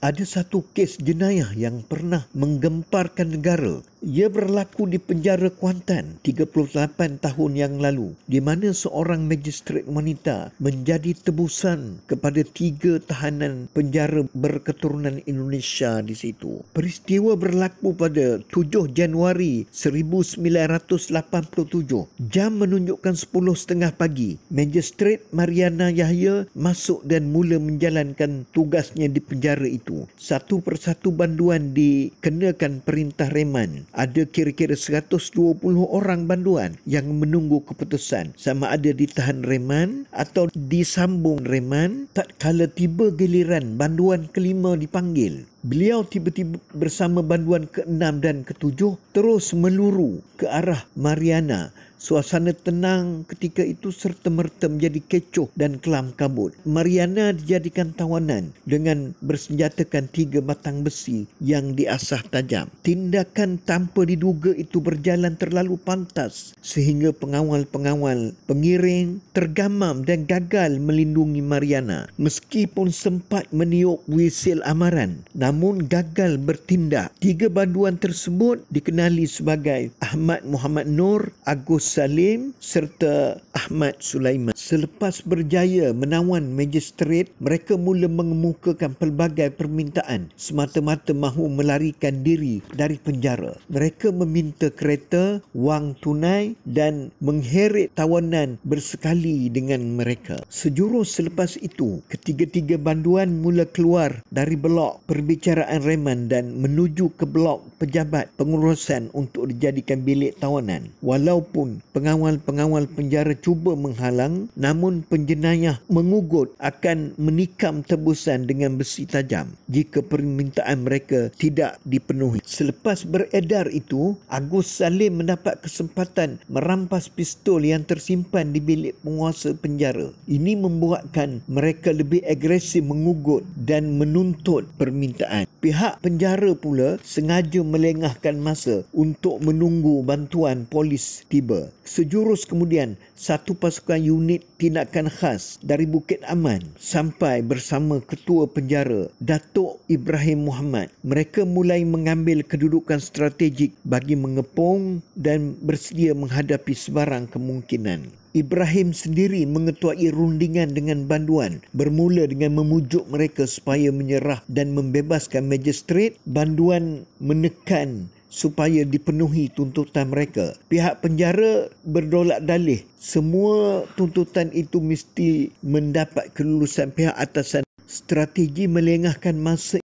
Ada satu kes jenayah yang pernah menggemparkan negara. Ia berlaku di penjara Kuantan 38 tahun yang lalu, di mana seorang magistrate wanita menjadi tebusan kepada 3 tahanan penjara berketurunan Indonesia di situ. Peristiwa berlaku pada 7 Januari 1987. Jam menunjukkan 10.30 pagi. Magistrate Mariana Yahya masuk dan mula menjalankan tugasnya di penjara itu. Satu persatu banduan dikenakan perintah reman. Ada kira-kira 120 orang banduan yang menunggu keputusan sama ada ditahan reman atau disambung reman. Tak kala tiba giliran banduan kelima dipanggil, beliau tiba-tiba bersama banduan ke-6 dan ke-7 terus meluru ke arah Mariana. Suasana tenang ketika itu serta-merta menjadi kecoh dan kelam kabut. Mariana dijadikan tawanan dengan bersenjatakan 3 batang besi yang diasah tajam. Tindakan tanpa diduga itu berjalan terlalu pantas sehingga pengawal-pengawal pengiring tergamam dan gagal melindungi Mariana. Meskipun sempat meniup wisil amaran, namun gagal bertindak. 3 banduan tersebut dikenali sebagai Ahmad Muhammad Nur, Agus Salim serta Ahmad Sulaiman. Selepas berjaya menawan magistrate, mereka mula mengemukakan pelbagai permintaan semata-mata mahu melarikan diri dari penjara. Mereka meminta kereta, wang tunai dan mengheret tawanan bersekali dengan mereka. Sejurus selepas itu, ketiga-tiga banduan mula keluar dari blok perbicaraan reman dan menuju ke blok pejabat pengurusan untuk dijadikan bilik tawanan. Walaupun pengawal-pengawal penjara cuba menghalang, namun penjenayah mengugut akan menikam tebusan dengan besi tajam jika permintaan mereka tidak dipenuhi. Selepas beredar itu, Agus Salim mendapat kesempatan merampas pistol yang tersimpan di bilik penguasa penjara. Ini membuatkan mereka lebih agresif mengugut dan menuntut permintaan. Pihak penjara pula sengaja melengahkan masa untuk menunggu bantuan polis tiba. Sejurus kemudian, satu pasukan unit tindakan khas dari Bukit Aman sampai bersama ketua penjara, Datuk Ibrahim Muhammad. Mereka mulai mengambil kedudukan strategik bagi mengepung dan bersedia menghadapi sebarang kemungkinan. Ibrahim sendiri mengetuai rundingan dengan banduan, bermula dengan memujuk mereka supaya menyerah dan membebaskan magistrate. Banduan menekan supaya dipenuhi tuntutan mereka. Pihak penjara berdolak dalih semua tuntutan itu mesti mendapat kelulusan pihak atasan. Strategi melengahkan masa